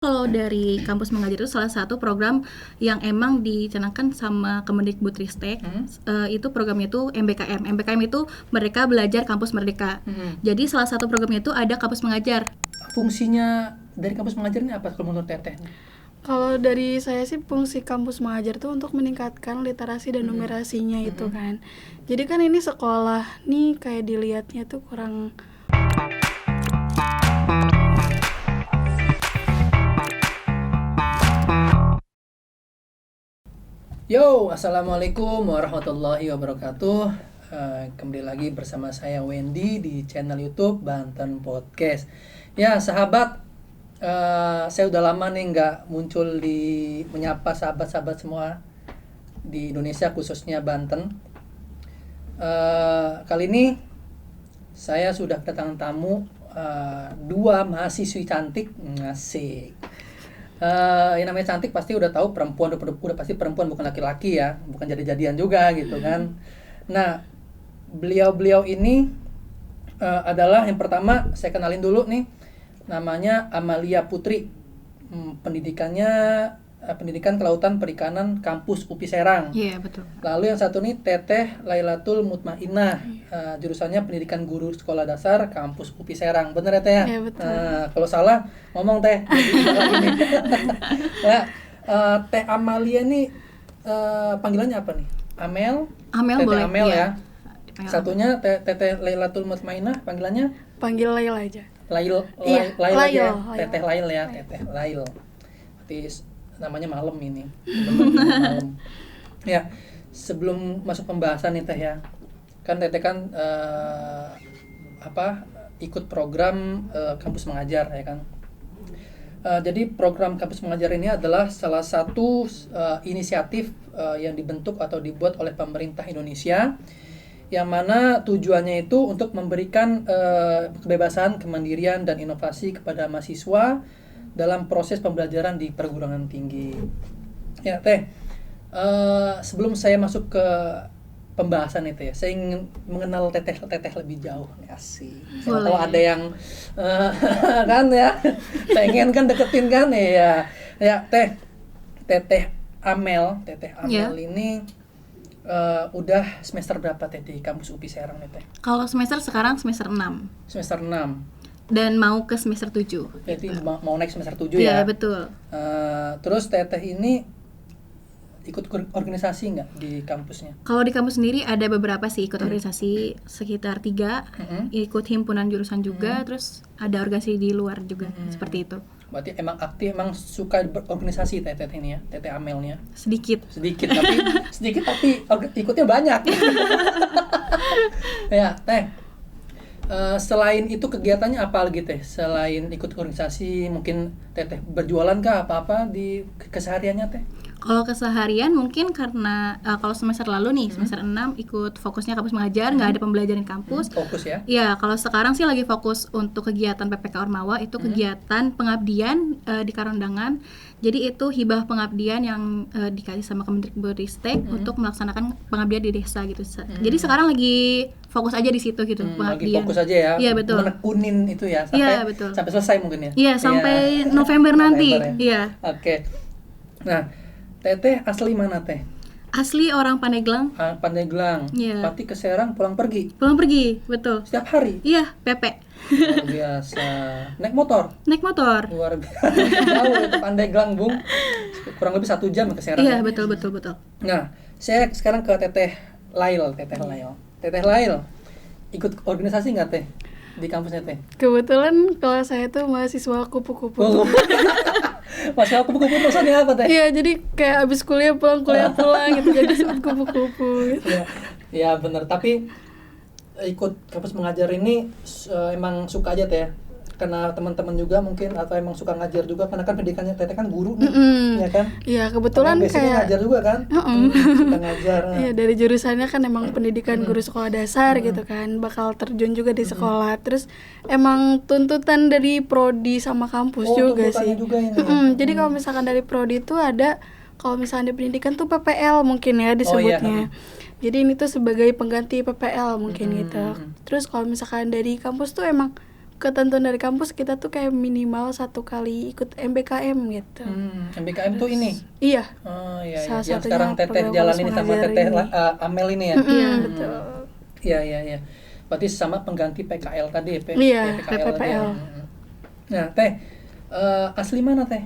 Kalau dari kampus mengajar itu salah satu program yang emang dicanangkan sama Kemendikbudristek. Itu programnya itu MBKM. MBKM itu Merdeka Belajar Kampus Merdeka. Jadi salah satu programnya itu ada kampus mengajar. Fungsinya dari kampus mengajar ini apa kalau menurut Teteh? Kalau dari saya sih fungsi kampus mengajar tuh untuk meningkatkan literasi dan numerasinya itu kan. Jadi kan ini sekolah nih kayak dilihatnya tuh kurang. Yo, assalamualaikum warahmatullahi wabarakatuh. Kembali lagi bersama saya Wendy di channel YouTube Banten Podcast. Ya sahabat, saya udah lama nih nggak muncul menyapa sahabat-sahabat semua di Indonesia khususnya Banten. Kali ini saya sudah kedatangan tamu dua mahasiswi cantik, asik. Yang namanya cantik pasti udah tahu perempuan, udah pasti perempuan bukan laki-laki ya, bukan jadi-jadian juga gitu kan. Nah, beliau ini adalah yang pertama saya kenalin dulu nih, namanya Amalia Putri. Pendidikan Kelautan Perikanan Kampus UPI Serang. Iya, betul. Lalu yang satu nih Teteh Lailatul Mutmainah, jurusannya Pendidikan Guru Sekolah Dasar Kampus UPI Serang. Bener ya Teh ya? Iya, betul. Kalau salah ngomong Teh. Ya, Teh Amalia nih panggilannya apa nih? Amel Teteh boleh. Amel iya. ya. Satunya Teteh Lailatul Mutmainah panggilannya Panggil Laila aja. Lail Lail. ya. Teteh Lail ya, Teteh Lail. Berarti namanya malam ini. Malam. Ya, sebelum masuk pembahasan nih Teh ya. Kan Teteh kan ikut program kampus mengajar ya kan. Jadi program kampus mengajar ini adalah salah satu inisiatif yang dibentuk atau dibuat oleh pemerintah Indonesia, yang mana tujuannya itu untuk memberikan kebebasan, kemandirian, dan inovasi kepada mahasiswa dalam proses pembelajaran di perguruan tinggi. Ya Teh, sebelum saya masuk ke pembahasan itu ya, saya ingin mengenal Teteh lebih jauh. Asik. Saya tahu ada yang kan ya, pengen kan deketin kan ya. Ya Teteh Amel ini udah semester berapa Teh di kampus UPI Serang nih Teh? Kalau semester sekarang semester 6. Semester 6. Dan mau ke semester 7. Berarti mau naik semester 7 Iya, ya? betul. Terus Teteh ini ikut organisasi nggak di kampusnya? Kalau di kampus sendiri ada beberapa sih ikut organisasi, sekitar 3. Ikut himpunan jurusan juga, terus ada organisasi di luar juga, seperti itu. Berarti emang aktif, emang suka berorganisasi Teteh ini ya, Teteh Amelnya? Sedikit tapi ikutnya banyak. Ya Teh, selain itu kegiatannya apa lagi Teh? Selain ikut organisasi, mungkin Teteh berjualan kah apa-apa di kesehariannya Teh? Kalau keseharian mungkin karena kalau semester lalu nih, semester 6 ikut fokusnya kampus mengajar, nggak ada pembelajaran kampus. Fokus ya? Iya, kalau sekarang sih lagi fokus untuk kegiatan PPK Ormawa, itu kegiatan pengabdian di Karondangan. Jadi itu hibah pengabdian yang dikasih sama Kemendikbudristek untuk melaksanakan pengabdian di desa gitu. Jadi sekarang lagi fokus aja di situ gitu, pengabdian. Lagi fokus aja ya. Iya, betul. Menekunin itu ya Sampai selesai mungkin ya. Iya, sampai November nanti. Iya. Oke. Nah, Teteh asli mana Teh? Asli orang Pandeglang. Pandeglang. Iya. Berarti ke Serang pulang pergi? Pulang pergi, betul. Setiap hari? Iya, PP. Luar biasa. Naik motor? Naik motor. Luar biasa. Jauh itu Pandeglang, Bung. Kurang lebih 1 jam ke Serang. Iya, ya? betul. Nah, saya sekarang ke Teteh Lail. Teteh Lail, ikut organisasi nggak Teh di kampusnya Teh? Kebetulan kalau saya tuh mahasiswa kupu-kupu. Oh. Mahasiswa kupu-kupu maksudnya apa Teh? Iya, jadi kayak abis kuliah pulang gitu, jadi disebut kupu-kupu gitu. Ya benar, tapi ikut kampus mengajar ini emang suka aja Teh? Karena teman-teman juga mungkin, atau emang suka ngajar juga, karena kan pendidikannya Teteh kan guru nih, ya kan? Iya, kebetulan kayak ngajar juga kan? Suka ngajar. Iya, dari jurusannya kan emang pendidikan guru sekolah dasar gitu kan, bakal terjun juga di sekolah. Terus emang tuntutan dari prodi sama kampus juga sih. Juga ini. Jadi kalau misalkan dari prodi itu ada, kalau misalnya di pendidikan tuh PPL mungkin ya disebutnya. Jadi ini tuh sebagai pengganti PPL mungkin gitu. Terus kalau misalkan dari kampus tuh emang ketentuan dari kampus kita tuh kayak minimal 1 kali ikut MBKM gitu. MBKM tuh ini. Iya. Oh iya, Salah yang satunya sekarang Teteh program jalan kampus ini sama mengajar Teteh ini. Amel ini ya. Betul. Iya. Berarti sama pengganti PKL tadi ya, Iya, PPKL tadi ya. PPL. Nah, Teh, asli mana Teh?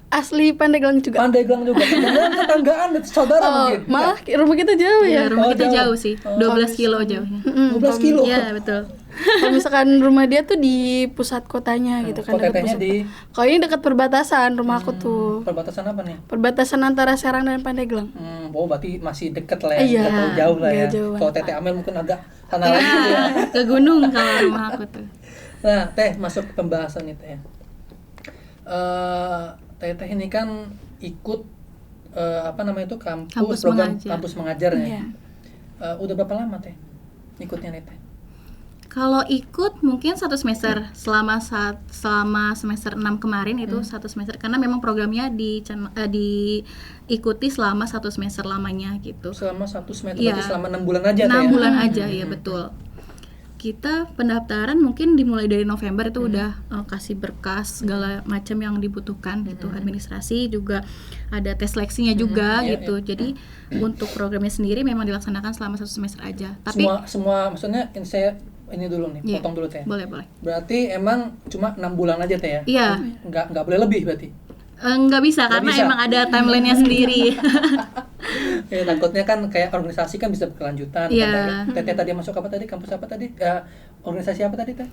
Asli Pandeglang juga. Pandeglang juga. Jangan tetanggaan, saudara mungkin. Malah rumah kita jauh Ya, ya. rumah Oh, kita jauh. jauh sih, 12 kilo jauhnya. 12 kilo. Iya, betul. Kalau misalkan rumah dia tuh di pusat kotanya gitu kan. Kalau dekat Tetehnya pusat. di Kalau ini dekat perbatasan rumah aku tuh. perbatasan apa nih? Perbatasan antara Serang dan Pandeglang. Berarti masih deket lah ya, Iya, nggak terlalu jauh lah ya. nggak jauh Kalau banget. Teteh Amel mungkin agak sana lagi gitu ya. Ke gunung kalau rumah aku tuh. Nah, Teh masuk ke pembahasan nih Teh. Teteh ini kan ikut apa namanya itu Kampus program mengajar. kampus mengajarnya. Iya. Udah berapa lama Teh ikutnya nih Teh? Kalau ikut mungkin 1 semester selama semester 6 kemarin itu 1 semester karena memang programnya diikuti selama 1 semester lamanya gitu. Selama 1 semester, Iya. berarti selama 6 bulan aja Teh 6 ya? bulan aja ya betul. Kita pendaftaran mungkin dimulai dari November itu udah kasih berkas segala macam yang dibutuhkan gitu, administrasi juga ada tes seleksinya juga Iya, gitu. Jadi untuk programnya sendiri memang dilaksanakan selama 1 semester aja. Tapi Semua maksudnya ini dulu nih, Iya. potong dulu Teh. boleh. Berarti emang cuma 6 bulan aja Teh ya? Iya, Nggak boleh lebih berarti? nggak bisa karena bisa. emang ada timelinenya sendiri. Ya, takutnya kan kayak organisasi kan bisa berkelanjutan. Iya. Teteh tadi masuk apa tadi? Kampus apa tadi? Organisasi apa tadi Teh?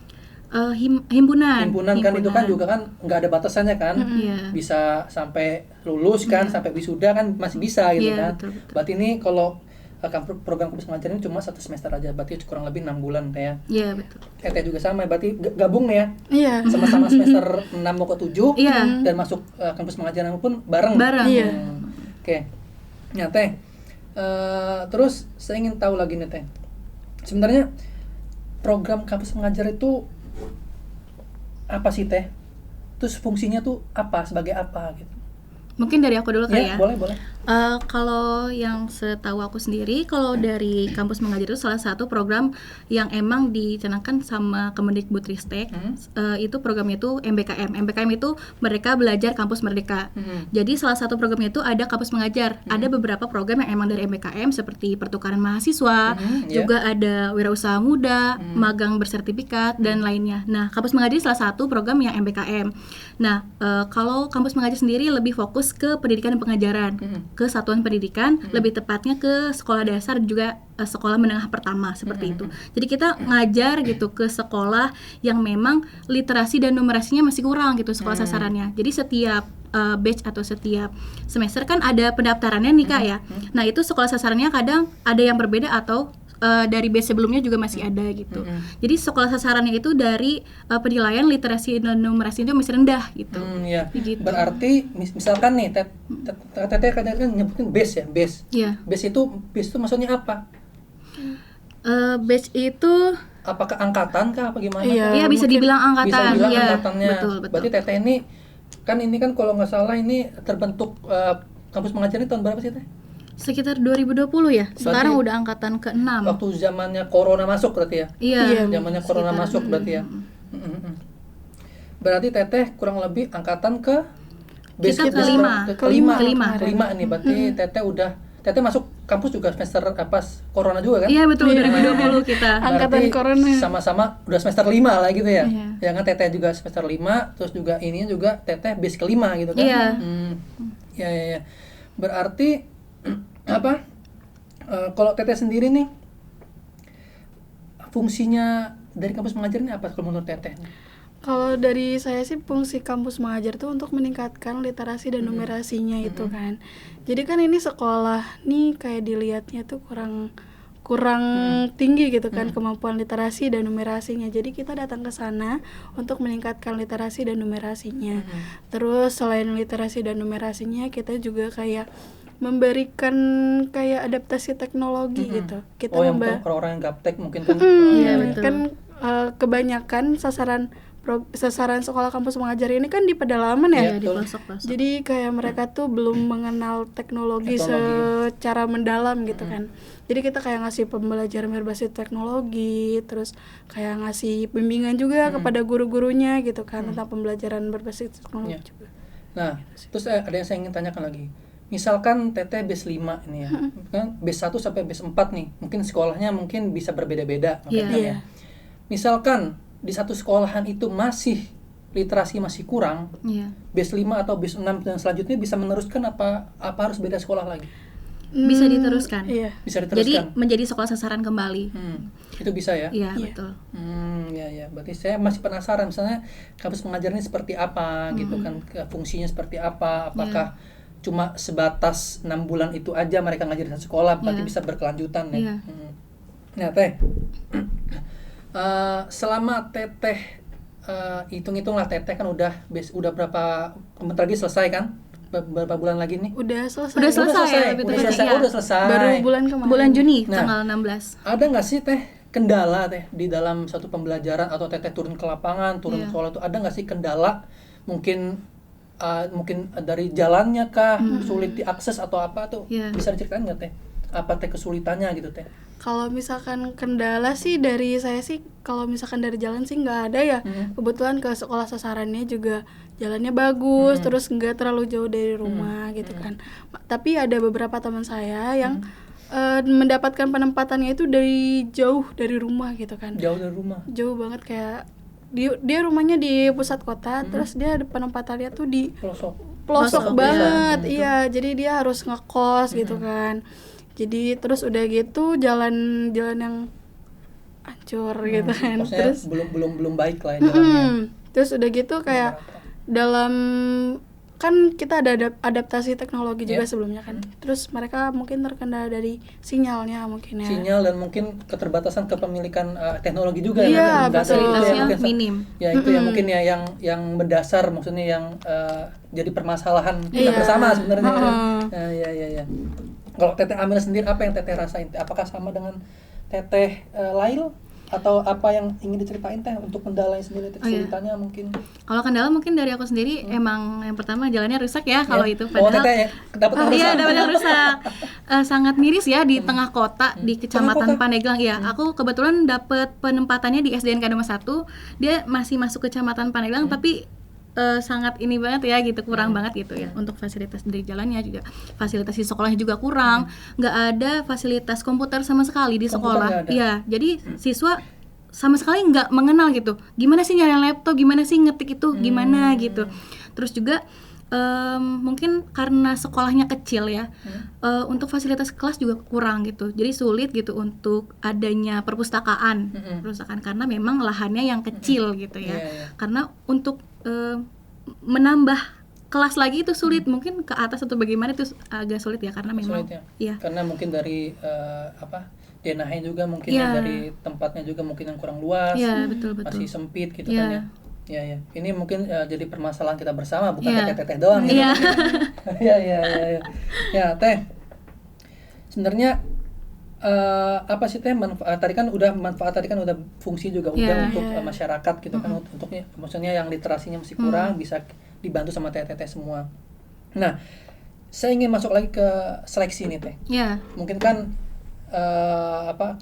Himpunan. Himpunan kan itu kan juga kan nggak ada batasannya kan? Iya. Bisa sampai lulus kan, sampai wisuda kan masih bisa gitu Iya, kan? betul. Berarti ini kalau program kampus mengajar ini cuma 1 semester aja, berarti kurang lebih 6 bulan Teh ya. Iya, betul. Teteh juga sama, berarti gabung nih ya? Iya. Sama-sama semester 6 mau ke 7 Iya. dan masuk kampus pengajaran pun bareng. Iya. Oke. Nah, Teh. Terus saya ingin tahu lagi nih, Teh. Sebenarnya program kampus mengajar itu apa sih, Teh? Terus fungsinya tuh apa, sebagai apa gitu? Mungkin dari aku dulu kali ya. Boleh. Kalau yang setahu aku sendiri, kalau dari kampus mengajar itu salah satu program yang emang dicanangkan sama Kemendikbudristek. Itu programnya itu MBKM. MBKM itu Merdeka Belajar Kampus Merdeka. Jadi salah satu programnya itu ada kampus mengajar. Ada beberapa program yang emang dari MBKM seperti pertukaran mahasiswa, juga ada wirausaha muda, magang bersertifikat dan lainnya. Nah, kampus mengajar salah satu program yang MBKM. Nah, kalau kampus mengajar sendiri lebih fokus ke pendidikan dan pengajaran, ke satuan pendidikan, lebih tepatnya ke sekolah dasar juga sekolah menengah pertama seperti itu. Jadi kita ngajar gitu ke sekolah yang memang literasi dan numerasinya masih kurang gitu sekolah sasarannya. Jadi setiap batch atau setiap semester kan ada pendaftarannya nih Kak ya. Nah, itu sekolah sasarannya kadang ada yang berbeda atau dari batch sebelumnya juga masih ada gitu. Jadi sekolah sasarannya itu dari penilaian literasi dan numerasi itu masih rendah gitu. Iya. Gitu. Berarti misalkan nih, Teteh kadang kan nyebutin base ya, base. Iya. Base itu maksudnya apa? Batch itu Apakah angkatan kah apa gimana? Iya. ya bisa mungkin dibilang Bisa angkatan dibilang ya. angkatannya. Betul. Berarti Teteh ini kan kalau nggak salah ini terbentuk kampus mengajar ini tahun berapa sih Teh? Sekitar 2020 ya. Sekarang udah angkatan ke-6. Waktu zamannya corona masuk berarti ya? Iya. Zamannya corona sekitar. masuk berarti ya? Berarti Teteh kurang lebih angkatan ke Kita kelima. kelima. Nih berarti Teteh masuk kampus juga semester pas corona juga kan? Iya betul 2020 kita. Angkatan Berarti corona. sama-sama udah semester 5 lah gitu ya. Iya. Ya kan Teteh juga semester 5, terus juga ininya juga Teteh base kelima gitu kan. Iya. Ya. Berarti apa? Kalau Teteh sendiri nih fungsinya dari kampus mengajar ini apa kalau menurut Teteh? Kalau dari saya sih fungsi kampus mengajar tuh untuk meningkatkan literasi dan numerasinya itu kan. Jadi kan ini sekolah nih kayak dilihatnya tuh kurang tinggi gitu kan kemampuan literasi dan numerasinya. Jadi kita datang ke sana untuk meningkatkan literasi dan numerasinya. Terus selain literasi dan numerasinya kita juga kayak memberikan kayak adaptasi teknologi gitu. Kita yang orang-orang yang gaptek mungkin kan. Iya, betul. kan kebanyakan sasaran sasaran sekolah kampus mengajar ini kan di pedalaman ya. Iya, di betul. pelosok-pelosok. Jadi kayak mereka tuh belum mengenal teknologi secara mendalam gitu kan. Jadi kita kayak ngasih pembelajaran berbasis teknologi, terus kayak ngasih bimbingan juga kepada guru-gurunya gitu kan tentang pembelajaran berbasis teknologi Iya. juga. Nah, terus ada yang saya ingin tanyakan lagi. Misalkan Teteh base 5 ini ya, kan base 1 sampai base 4 nih, mungkin sekolahnya mungkin bisa berbeda-beda. Iya. kan ya. Misalkan di satu sekolahan itu masih literasi masih kurang, Iya. base 5 atau base 6 dan selanjutnya bisa meneruskan apa harus beda sekolah lagi? Bisa diteruskan. Iya. Bisa Jadi diteruskan? menjadi sekolah sasaran kembali. Itu bisa ya? Iya, Iya. betul. Ya. Berarti saya masih penasaran, misalnya kampus mengajar ini seperti apa gitu kan, fungsinya seperti apa, apakah cuma sebatas 6 bulan itu aja mereka ngajar di satu sekolah, berarti Iya. bisa berkelanjutan ya. Iya. Nah, Teh, selama Teteh hitung-hitung lah, Teteh kan udah berapa, bentar lagi selesai kan? Berapa bulan lagi nih? Udah selesai. Udah selesai ya, lebih udah tepatnya, selesai, iya. udah selesai. Baru bulan kemarin. Bulan Juni Nah. tanggal 16. Ada nggak sih Teh kendala Teh di dalam suatu pembelajaran, atau Teteh turun ke lapangan, turun ke Iya. sekolah itu ada nggak sih kendala? Mungkin dari jalannya kah, sulit diakses atau apa tuh? Iya. Bisa diceritain nggak Teh? Apa Teh kesulitannya gitu Teh? Kalau misalkan kendala sih dari saya sih, kalau misalkan dari jalan sih nggak ada ya. Kebetulan ke sekolah sasarannya juga jalannya bagus, terus nggak terlalu jauh dari rumah gitu kan. Tapi ada beberapa teman saya yang mendapatkan penempatannya itu dari jauh dari rumah gitu kan. Jauh dari rumah. Jauh banget, kayak dia rumahnya di pusat kota, terus dia penempatannya tuh di Pelosok. pelosok Pelosok, banget. iya. Iya, jadi dia harus ngekos gitu kan. Jadi terus udah gitu jalan yang hancur gitu kan. Maksudnya Terus belum baik lah ya jalannya. terus udah gitu kayak dalam, kan kita ada adaptasi teknologi juga sebelumnya kan. Terus mereka mungkin terkendala dari sinyalnya mungkin ya. Sinyal dan mungkin keterbatasan kepemilikan teknologi juga Iya, Nggak ada betul. itu ya, Fasilitasnya mungkin minim. Ya itu ya mungkin ya yang mendasar, maksudnya yang jadi permasalahan kita Iya. bersama sebenarnya. Heeh. Ya. Kalau Teteh Amel sendiri, apa yang Teteh rasain? Apakah sama dengan Teteh Lail, atau apa yang ingin diceritain Teh untuk kendalanya sendiri, kesulitannya mungkin? Kalau kendala mungkin dari aku sendiri emang yang pertama jalannya rusak ya kalau itu, Oh, padahal Teteh dapat yang iya rusak. dapat yang rusak. Sangat miris ya di tengah kota di kota? Kecamatan Pandeglang. Iya, aku kebetulan dapat penempatannya di SDNK Nomor 1. Dia masih masuk Kecamatan Pandeglang tapi sangat ini banget ya gitu, kurang banget gitu ya untuk fasilitas dari jalannya juga, fasilitas di sekolahnya juga kurang, nggak ada fasilitas komputer sama sekali di Komputer sekolah. nggak ada? Iya, jadi siswa sama sekali nggak mengenal gitu, gimana sih nyari laptop, gimana sih ngetik itu, gimana gitu. Terus juga mungkin karena sekolahnya kecil ya, untuk fasilitas kelas juga kurang gitu, jadi sulit gitu untuk adanya perpustakaan karena memang lahannya yang kecil gitu ya. Iya. Karena untuk menambah kelas lagi itu sulit, mungkin ke atas atau bagaimana itu agak sulit ya, karena memang Sulit ya? iya. Karena mungkin dari denahnya juga mungkin ya, Iya. dari tempatnya juga mungkin yang kurang luas, Iya, betul. masih sempit gitu Iya. kan ya. Ya. Ini mungkin jadi permasalahan kita bersama, bukan Iya. Teteh doang gitu. Iya. Iya. Ya, Teh. Sebenarnya apa sih Teh manfaat tadi kan udah fungsi juga udah Iya. untuk masyarakat gitu kan, untuknya maksudnya yang literasinya masih kurang bisa dibantu sama Teteh semua. Nah, saya ingin masuk lagi ke seleksi nih Teh. Iya. Mungkin kan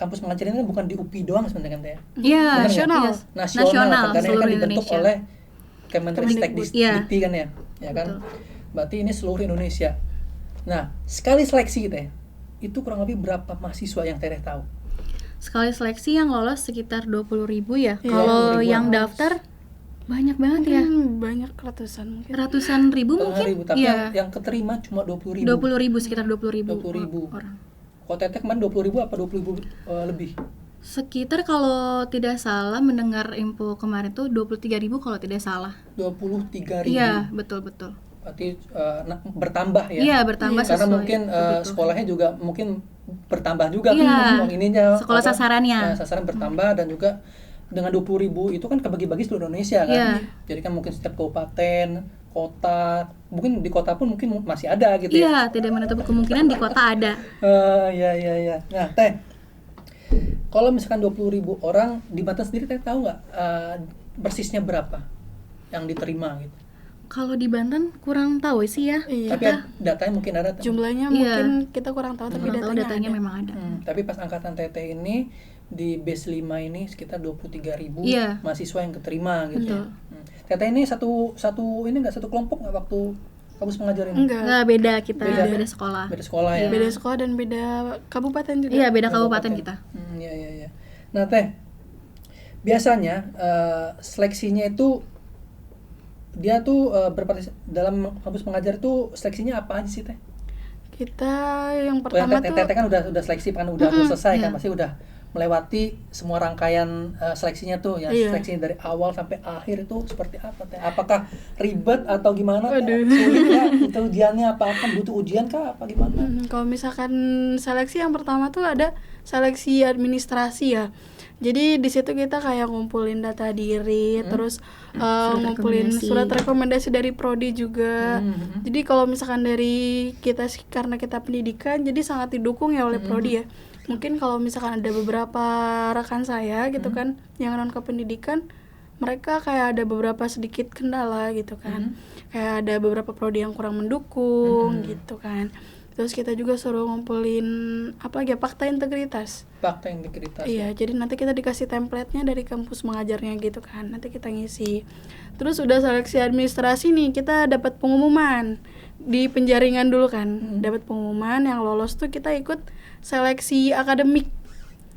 kampus mengajar ini kan bukan di UPI doang sebenarnya kan Teh. Iya, Nasional. iya. Nasional kan, karena ini seluruh kan dibentuk Indonesia. oleh Kemenristek Kemendikbud, iya. Dikti kan ya kan. Betul. Berarti ini seluruh Indonesia. Nah, sekali seleksi Teh, itu kurang lebih berapa mahasiswa yang Teteh tahu? Sekali seleksi yang lolos sekitar 20.000 ya. Iya, Kalau 20.000-an. yang daftar banyak banget ya. Banyak ratusan mungkin. Ratusan ribu mungkin. Ribu, tapi Iya. yang keterima cuma 20.000. 20.000, sekitar 20.000 20.000. orang. Kalau Teteh kemarin 20.000 apa 20.000 lebih? Sekitar kalau tidak salah mendengar info kemarin tuh 23.000 kalau tidak salah. 23.000. Iya, betul. Berarti bertambah ya. Iya, bertambah Karena sesuai mungkin kebutuhan. sekolahnya juga mungkin bertambah juga Iya, kan ininya. sekolah sasarannya. Sasaran bertambah dan juga dengan 20.000 itu kan kebagi-bagi seluruh Indonesia kan. Iya. Jadi kan mungkin setiap kabupaten, kota, mungkin di kota pun mungkin masih ada gitu ya. Iya, tidak menutup kemungkinan di kota ada. Iya. Nah, Teh, kalau misalkan 20.000 orang di Banten sendiri, Teh tahu nggak persisnya berapa yang diterima gitu. Kalau di Banten kurang tahu sih ya. Iya. Tapi datanya mungkin ada. Jumlahnya Iya. mungkin kita kurang tahu tapi Kurang tahu datanya ada. memang ada. Tapi pas angkatan TT ini di base 5 ini sekitar 23.000 Iya. mahasiswa yang keterima gitu. Betul. TT ini satu ini nggak satu kelompok nggak waktu kampus mengajar ini? Enggak. Nggak, beda kita, Beda. beda sekolah. Beda sekolah ya. Beda sekolah dan beda kabupaten juga. Iya, beda kabupaten kita. Iya. Nah Teh, biasanya seleksinya itu dia tuh dalam kampus mengajar tuh seleksinya apa aja sih Teh? Kita yang pertama tuh TT kan udah seleksi kan udah selesai kan, iya. pasti udah melewati semua rangkaian seleksinya tuh ya. Iya. Seleksinya dari awal sampai akhir itu seperti apa Teh? Apakah ribet atau gimana? Teh? Waduh. Sulit ya? Itu ujiannya apa? Butuh ujian kah apa gimana? Kalau misalkan seleksi yang pertama tuh ada seleksi administrasi ya. Jadi di situ kita kayak ngumpulin data diri, terus ngumpulin rekomendasi. surat rekomendasi dari prodi juga. Jadi kalau misalkan dari kita sih karena kita pendidikan, jadi sangat didukung ya oleh prodi ya. Mungkin kalau misalkan ada beberapa rekan saya gitu kan yang non kependidikan, mereka kayak ada beberapa sedikit kendala gitu kan. Kayak ada beberapa prodi yang kurang mendukung gitu kan. Terus kita juga suruh ngumpulin apa lagi ya, fakta integritas. Fakta integritas. Iya, jadi nanti kita dikasih template-nya dari kampus mengajarnya gitu kan. Nanti kita ngisi. Terus udah seleksi administrasi nih, kita dapat pengumuman di penjaringan dulu kan. Dapat pengumuman yang lolos tuh kita ikut seleksi akademik.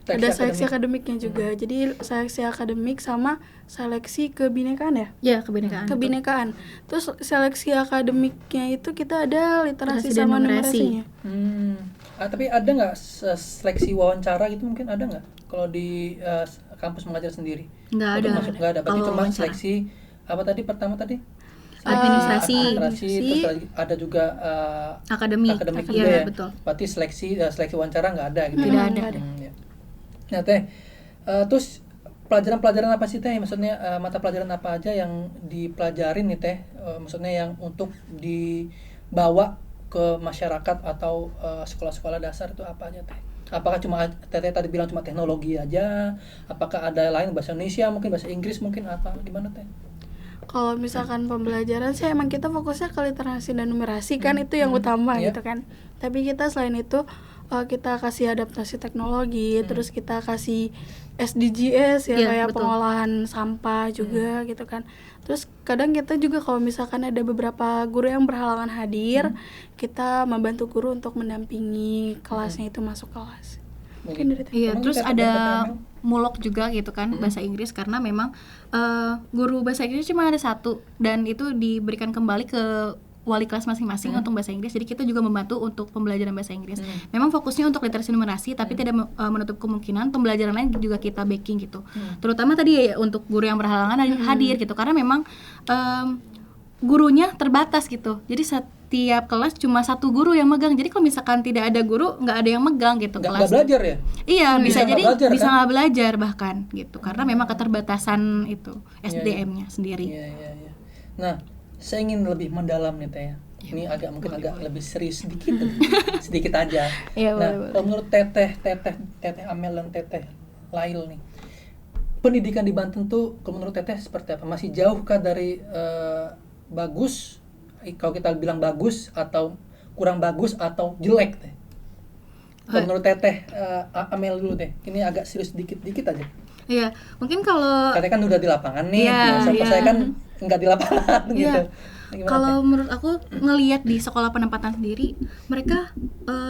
Ada seleksi akademiknya juga. Jadi seleksi akademik sama seleksi kebinekaan ya? Ya, kebinekaan. Kebinekaan. Terus seleksi akademiknya itu kita ada literasi Literasi dan sama numerasi. numerasinya. Tapi ada nggak seleksi wawancara gitu mungkin ada nggak kalau di kampus mengajar sendiri? Nggak Untuk ada. masuk nggak ada. Berarti Kalau cuma wawancara. seleksi apa tadi pertama tadi? Administrasi. Administrasi, terus ada juga Akademik. akademik Iya, juga ya. betul. Berarti seleksi wawancara nggak ada gitu. Tidak ya? ada. Ya. Nah Teh, terus pelajaran-pelajaran apa sih Teh? Maksudnya mata pelajaran apa aja yang dipelajarin nih Teh? Maksudnya yang untuk dibawa ke masyarakat atau sekolah-sekolah dasar itu apa aja Teh? Apakah cuma Teteh tadi bilang cuma teknologi aja? Apakah ada lain bahasa Indonesia, mungkin bahasa Inggris mungkin apa? Gimana Teh? Kalau misalkan pembelajaran sih emang kita fokusnya ke literasi dan numerasi kan itu yang utama Iya. gitu kan. Tapi kita selain itu kita kasih adaptasi teknologi, terus kita kasih SDGs ya Iya, kayak betul. pengolahan sampah juga gitu kan. Terus kadang kita juga kalau misalkan ada beberapa guru yang berhalangan hadir, kita membantu guru untuk mendampingi kelasnya itu masuk kelas. Mungkin dari itu. Iya, Emang terus kita ada Amel? mulok juga gitu kan bahasa Inggris karena memang guru bahasa Inggris cuma ada satu dan itu diberikan kembali ke wali kelas masing-masing untuk bahasa Inggris. Jadi kita juga membantu untuk pembelajaran bahasa Inggris. Memang fokusnya untuk literasi numerasi tapi tidak menutup kemungkinan pembelajaran lain juga kita backing gitu. Terutama tadi ya untuk guru yang berhalangan hadir gitu karena memang gurunya terbatas gitu. Jadi setiap kelas cuma satu guru yang megang. Jadi kalau misalkan tidak ada guru, nggak ada yang megang gitu Nggak kelas. belajar ya? Iya, bisa Bisa nggak jadi belajar, bisa kan? nggak belajar bahkan gitu. Karena memang keterbatasan itu SDM-nya sendiri. Iya. Nah, saya ingin lebih mendalam nih Teh. Ini mungkin agak lebih serius sedikit, sedikit aja. Iya, Nah, boleh. kalau menurut Teteh Amel dan Teteh Lail nih, pendidikan di Banten tuh, kalau menurut Teteh seperti apa? Masih jauhkah dari bagus? Kalau kita bilang bagus atau kurang bagus atau jelek Teh? Kalau menurut Teteh Amel dulu Teh, ini agak serius dikit aja. Iya, mungkin kalau Teteh kan udah di lapangan nih, Iya, sama iya. saya kan nggak di lapangan gitu. Iya. Gimana, Kalau Teh? menurut aku ngelihat di sekolah penempatan sendiri, mereka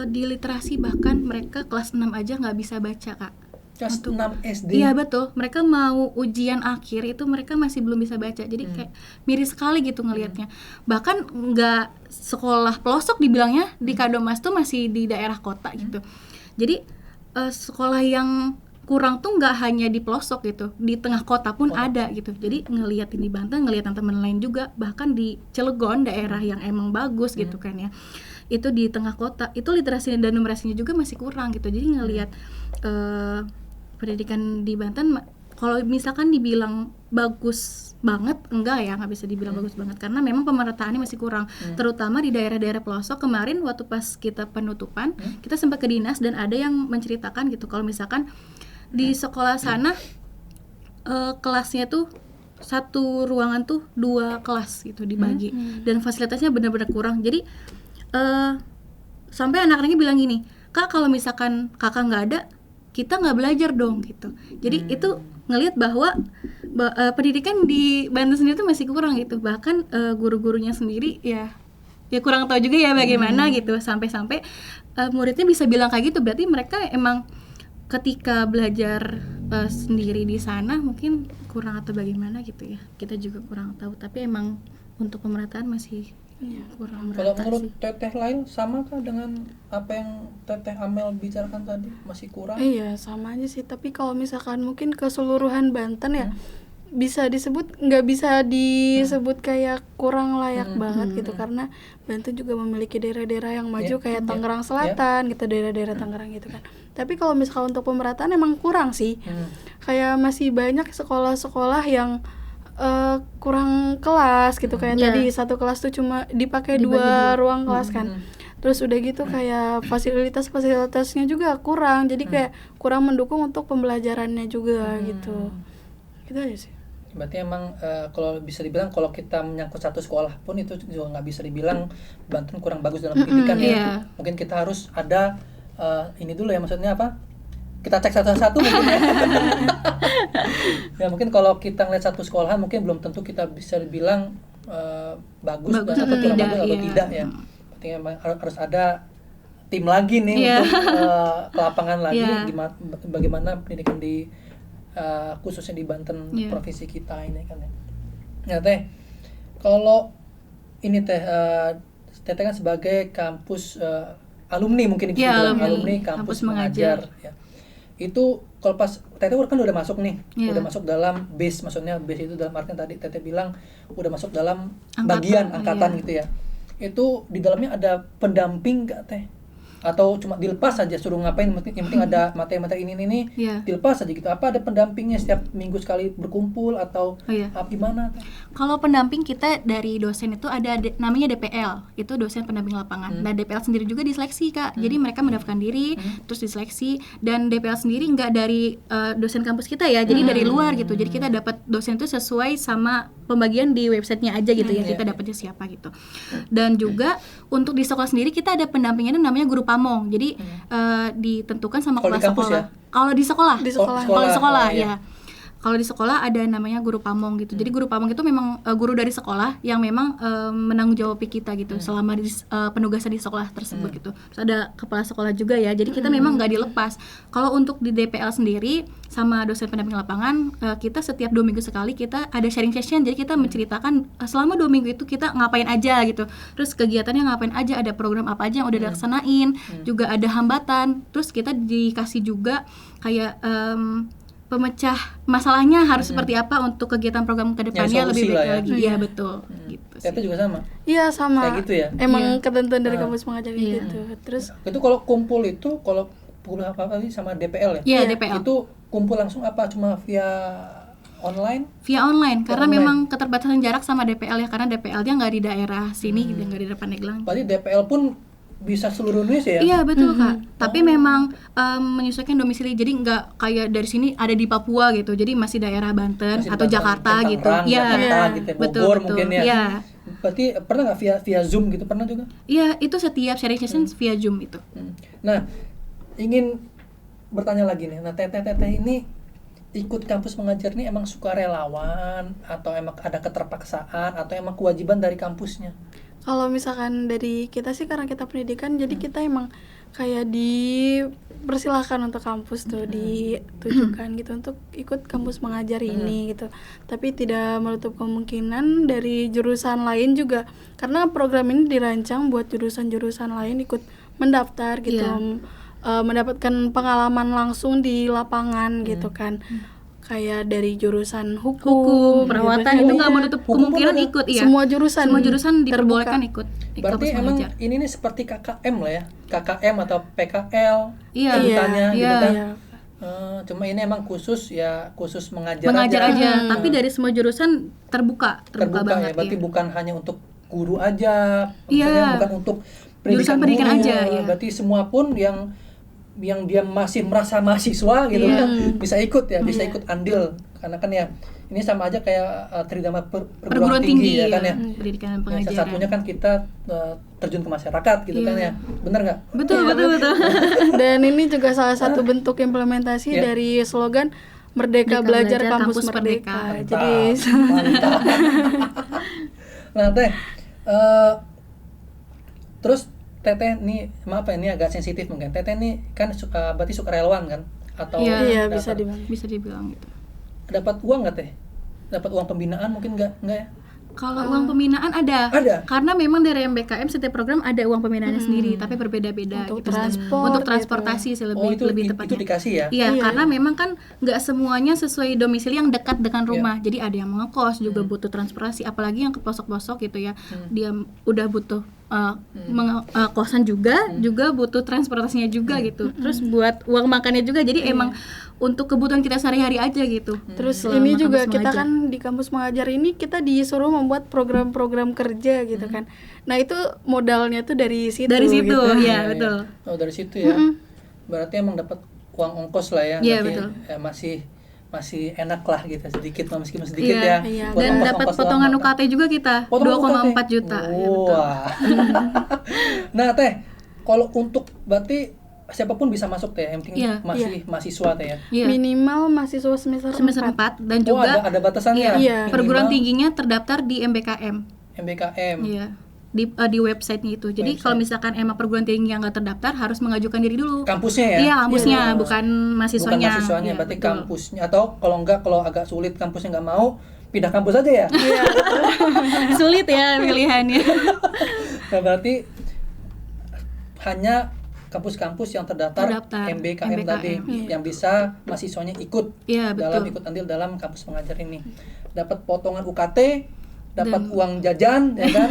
di literasi bahkan mereka kelas 6 aja nggak bisa baca, Kak. Kelas 6 SD. Iya betul, mereka mau ujian akhir itu mereka masih belum bisa baca, jadi kayak miris sekali gitu ngelihatnya. Bahkan nggak sekolah pelosok dibilangnya di Kadomas tuh masih di daerah kota gitu. Jadi sekolah yang kurang tuh nggak hanya di pelosok gitu, di tengah kota pun ada gitu. Jadi ngelihat di Banten, ngelihat teman lain juga, bahkan di Cilegon daerah yang emang bagus gitu kan ya. Itu di tengah kota, itu literasi dan numerasinya juga masih kurang gitu. Jadi ngelihat pendidikan di Banten kalau misalkan dibilang bagus banget, enggak ya, nggak bisa dibilang bagus banget karena memang pemerataannya masih kurang, terutama di daerah-daerah pelosok. Kemarin waktu pas kita penutupan, kita sempat ke dinas dan ada yang menceritakan gitu kalau misalkan di sekolah sana kelasnya tuh satu ruangan tuh 2 kelas gitu dibagi, dan fasilitasnya benar-benar kurang. Jadi sampai anak-anaknya bilang gini, Kak, kalau misalkan kakak nggak ada, kita nggak belajar dong gitu. Jadi itu ngelihat bahwa pendidikan di Banten sendiri tuh masih kurang gitu. Bahkan guru-gurunya sendiri ya kurang tahu juga ya bagaimana gitu. Sampai-sampai muridnya bisa bilang kayak gitu. Berarti mereka emang ketika belajar sendiri di sana mungkin kurang atau bagaimana gitu ya. Kita juga kurang tahu. Tapi emang untuk pemerataan masih kurang Kalau merata menurut sih. Teteh lain sama kah dengan apa yang Teteh Amel bicarakan tadi? Masih kurang? Iya, sama aja sih. Tapi kalau misalkan mungkin keseluruhan Banten ya bisa disebut, nggak bisa disebut kayak kurang layak banget gitu, karena Banten juga memiliki daerah-daerah yang maju kayak Tangerang Selatan gitu, daerah-daerah Tangerang gitu kan. Tapi kalau misalkan untuk pemerataan emang kurang sih. Kayak masih banyak sekolah-sekolah yang kurang kelas gitu, kayak tadi satu kelas tuh cuma dipakai dua ruang kelas kan. Terus udah gitu kayak fasilitasnya juga kurang, jadi kayak kurang mendukung untuk pembelajarannya juga gitu. Gitu aja sih. Berarti emang kalau bisa dibilang kalau kita menyangkut satu sekolah pun itu juga nggak bisa dibilang Banten kurang bagus dalam pendidikan ya. Mungkin kita harus ada ini dulu ya, maksudnya apa? Kita cek satu-satu mungkin ya. Ya mungkin kalau kita ngeliat satu sekolahan mungkin belum tentu kita bisa dibilang bagus dan atau kurang bagus atau tidak ya. Berarti emang harus ada tim lagi nih untuk ke lapangan lagi bagaimana pendidikan di khususnya di Banten provinsi kita ini kan ya. Ya Teh, kalau ini Teh, Teteh kan sebagai kampus alumni mungkin gitu, alumni kampus mengajar ya. Itu kalau pas Teteh kan udah masuk nih, udah masuk dalam base, maksudnya base itu dalam artian tadi Teteh bilang udah masuk dalam bagian angkatan gitu ya. Itu di dalamnya ada pendamping nggak Teh? Atau cuma dilepas saja, suruh ngapain, yang penting ada materi-materi ini dilepas saja gitu? Apa ada pendampingnya setiap minggu sekali berkumpul atau gimana? Kalau pendamping kita dari dosen itu ada namanya DPL, itu dosen pendamping lapangan. Nah DPL sendiri juga diseleksi Kak, jadi mereka mendaftarkan diri, terus diseleksi, dan DPL sendiri nggak dari dosen kampus kita ya, jadi dari luar gitu. Jadi kita dapat dosen itu sesuai sama pembagian di websitenya aja gitu ya, kita dapatnya siapa gitu. Dan juga untuk di sekolah sendiri kita ada pendampingnya namanya guru pamong. Jadi ditentukan sama kepala sekolah. Kalau di sekolah, kalau di sekolah ya. Kalau di sekolah ada namanya guru pamong gitu. Jadi guru pamong itu memang guru dari sekolah yang memang menanggung jawab kita gitu selama di penugasan di sekolah tersebut gitu. Terus ada kepala sekolah juga ya. Jadi kita memang nggak dilepas. Kalau untuk di DPL sendiri sama dosen pendamping lapangan, kita setiap 2 minggu sekali kita ada sharing session. Jadi kita menceritakan selama 2 minggu itu kita ngapain aja gitu. Terus kegiatannya ngapain aja, ada program apa aja yang udah dilaksanain, juga ada hambatan. Terus kita dikasih juga kayak pemecah masalahnya harus seperti apa untuk kegiatan program kedepannya lebih baik lagi. Iya betul. Gitu sih. Teteh juga sama? Iya sama. Kayak gitu ya? Emang ketentuan dari kampus mengajar gitu. Terus itu kalau kumpul itu kalau apa sih sama DPL ya? Iya DPL. Itu kumpul langsung apa cuma via online? Via online karena memang keterbatasan jarak sama DPL ya, karena DPL-nya nggak di daerah sini, nggak di depan Neglang. Berarti DPL pun bisa seluruh Indonesia ya? Iya betul Kak. Tapi memang menyesuaikan domisili, jadi nggak kayak dari sini ada di Papua gitu. Jadi masih daerah Banten Masih atau Banten, Jakarta gitu. Jakarta gitu ya, Bogor mungkin ya. Iya. Berarti pernah nggak via Zoom gitu, pernah juga? Iya, itu setiap sharing session via Zoom itu. Nah, ingin bertanya lagi nih. Nah, Teteh ini ikut kampus mengajar ini emang sukarelawan atau emang ada keterpaksaan atau emang kewajiban dari kampusnya? kalau misalkan dari kita sih karena kita pendidikan, jadi kita emang kayak dipersilahkan untuk kampus tuh ditujukan gitu untuk ikut kampus mengajar ini gitu. Tapi tidak menutup kemungkinan dari jurusan lain juga, karena program ini dirancang buat jurusan-jurusan lain ikut mendaftar gitu, mendapatkan pengalaman langsung di lapangan gitu kan. Kayak dari jurusan hukum, perawatan itu nggak menutup kemungkinan ikut ya. Semua jurusan diperbolehkan ikut. Berarti emang ini nih seperti KKM lah ya, KKM atau PKL, iya, gitu kan. Cuma ini emang khusus mengajar aja. Tapi dari semua jurusan terbuka ya. banget. Berarti bukan hanya untuk guru aja, bukan untuk jurusan pendidikan aja. Berarti semua pun yang dia masih merasa mahasiswa gitu kan bisa ikut ya, bisa ikut andil karena kan ya ini sama aja kayak tridharma Perguruan tinggi ya kan ya. pendidikan dan Yang pengajaran. salah satunya kan kita terjun ke masyarakat gitu kan ya, bener nggak? Betul. Dan ini juga salah satu bentuk implementasi Iya. dari slogan Merdeka Merdeka Belajar Belajar, Kampus Kampus Merdeka. Merdeka. Jadi Mantap. Nah Teh, terus Teteh nih, maaf ya ini agak sensitif mungkin. Teteh nih kan berarti sukarelawan kan? Atau iya dapat- bisa dibilang. Bisa dibilang gitu. dapat uang nggak Teh? Dapat uang pembinaan mungkin nggak ya? Kalau uang pembinaan ada. Ada? Karena memang dari MBKM setiap program ada uang pembinaannya sendiri, tapi berbeda-beda Untuk gitu. transport, Untuk transportasi sih lebih itu tepatnya. itu dikasih ya? Iya, karena memang kan nggak semuanya sesuai domisili yang dekat dengan rumah. Jadi ada yang mengekos juga butuh transportasi, apalagi yang ke pelosok-pelosok gitu ya. Dia udah butuh kosan juga butuh transportasinya juga gitu. Terus buat uang makannya juga. Jadi emang untuk kebutuhan kita sehari-hari aja gitu. Terus Selama ini juga kampus kita mengajar. kan di kampus mengajar ini kita disuruh membuat program-program kerja gitu kan. Nah itu modalnya tuh dari situ. Dari situ, gitu. ya betul. Oh dari situ ya. Berarti emang dapat uang ongkos lah ya. Iya, Berarti betul. ya masih enak lah gitu, sedikit meskipun sedikit ya. iya. Buat Dan dapat ongkos-ongkos potongan doang. UKT juga kita, Potongan 2,4 UKT. juta. Ya, betul. Wah. Nah Teh, kalau untuk berarti siapapun bisa masuk Teh, yang penting Iya. masih mahasiswa Teh ya. Iya. Minimal mahasiswa semester Semester 4. 4 dan Oh juga ada batasannya. Iya. perguruan Minimal tingginya terdaftar di MBKM. MBKM. Iya. Di websitenya itu. Jadi kalau misalkan emang perguruan tinggi yang nggak terdaftar harus mengajukan diri dulu. Kampusnya ya? Iya, kampusnya, Iya. bukan mahasiswanya. Bukan mahasiswanya, Iya, berarti betul. kampusnya. Atau kalau agak sulit kampusnya nggak mau, pindah kampus aja ya? Sulit ya pilihannya. Nah, berarti hanya kampus-kampus yang terdaftar MBKM tadi yang bisa mahasiswanya ikut Iya, dalam betul. ikut andil dalam kampus mengajar ini. Dapat potongan UKT, dapat uang jajan ya kan.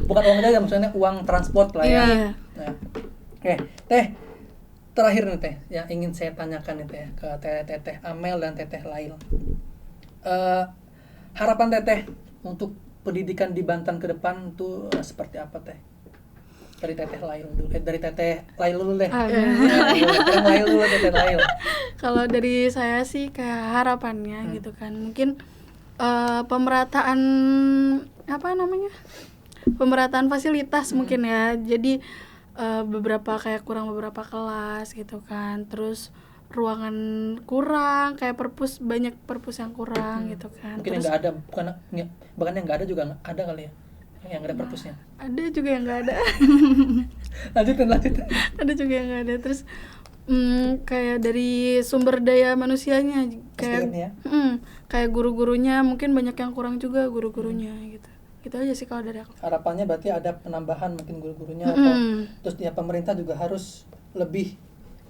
Bukan uang jajan, maksudnya uang transport lah ya. Iya. Nah, oke, Teh, terakhir nih Teh, yang ingin saya tanyakan nih Teh ke Teteh Amel dan Teteh Lail. Harapan Teteh untuk pendidikan di Banten ke depan tuh seperti apa Teh? Dari Teteh Lail dulu, dari Teteh Lail dulu deh. Teteh Lail dulu, Teteh Lail. Kalau dari saya sih kayak harapannya gitu kan. Mungkin pemerataan pemerataan fasilitas mungkin ya. Jadi kurang beberapa kelas gitu kan. Terus ruangan kurang, kayak banyak perpus yang kurang gitu kan. Mungkin yang Terus nggak ada, bahkan yang nggak ada juga ada kali ya, yang nggak ada perpusnya. ada juga yang nggak ada. Lanjutin. Ada juga yang nggak ada. Terus kayak dari sumber daya manusianya kayak SDM ya? kayak guru-gurunya mungkin banyak yang kurang juga guru-gurunya gitu. Gitu aja sih kalau dari aku. Harapannya berarti ada penambahan mungkin guru-gurunya atau terus ya pemerintah juga harus lebih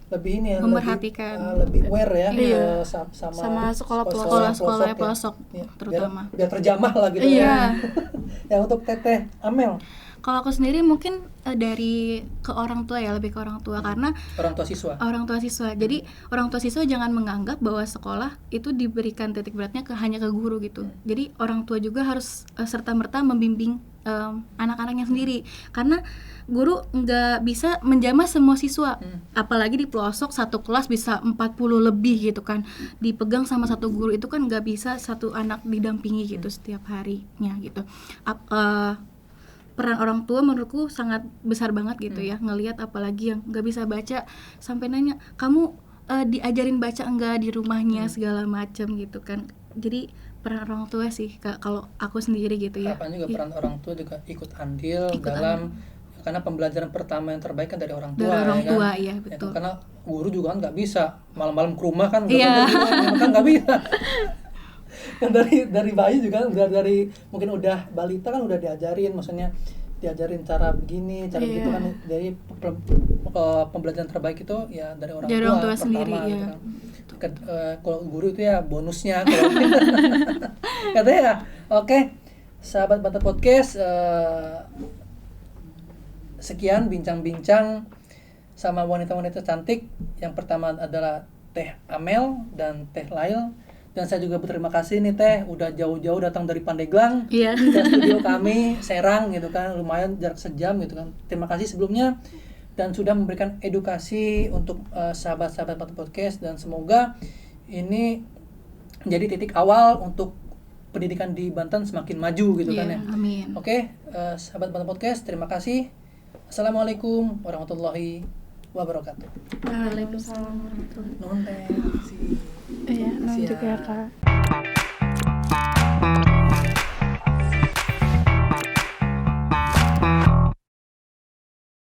ini ya, Memperhatikan. lebih aware ya Iya. sama sekolah Sekolah-sekolah ya. pelosok Ya, terutama. biar terjamah lah gitu Iya. ya. Yang untuk Teteh Amel, Kalau aku sendiri mungkin dari ke orang tua ya, lebih ke orang tua karena orang tua siswa. Jadi orang tua siswa jangan menganggap bahwa sekolah itu diberikan titik beratnya hanya ke guru gitu. Jadi orang tua juga harus serta-merta membimbing anak-anaknya sendiri karena guru nggak bisa menjamah semua siswa, apalagi di pelosok satu kelas bisa 40 lebih gitu kan, dipegang sama satu guru itu kan nggak bisa satu anak didampingi gitu setiap harinya gitu. Peran orang tua menurutku sangat besar banget gitu ya, ngelihat apalagi yang nggak bisa baca sampai nanya kamu diajarin baca enggak di rumahnya segala macam gitu kan. Jadi peran orang tua sih kalau aku sendiri gitu ya. Harapan juga peran orang tua juga ikut andil dalam karena pembelajaran pertama yang terbaik kan dari orang tua. Dari orang ya tua, kan? iya, Ya betul. kan? Karena guru juga kan nggak bisa malam-malam ke rumah kan, Iya. kan nggak bisa. Kan dari bayi juga dari mungkin udah balita kan udah diajarin cara begini, cara begitu kan. Jadi pembelajaran terbaik itu ya dari orang tua sendiri pertama, ya. gitu kan. Kalau guru itu ya bonusnya kalau katanya ya. Oke, sahabat Banten Podcast, sekian bincang-bincang sama wanita-wanita cantik. Yang pertama adalah Teh Amel dan Teh Lail. Dan saya juga berterima kasih nih Teh, udah jauh-jauh datang dari Pandeglang Iya. ke studio kami, Serang gitu kan, lumayan jarak sejam gitu kan. Terima kasih sebelumnya dan sudah memberikan edukasi untuk sahabat-sahabat Banten Podcast, dan semoga ini menjadi titik awal untuk pendidikan di Banten semakin maju gitu kan ya. Amin. Oke, sahabat Banten Podcast, terima kasih. Assalamualaikum warahmatullahi wabarakatuh. Waalaikumsalam warahmatullahi Nuhun teh. Iya, Makasih juga ya. Kak.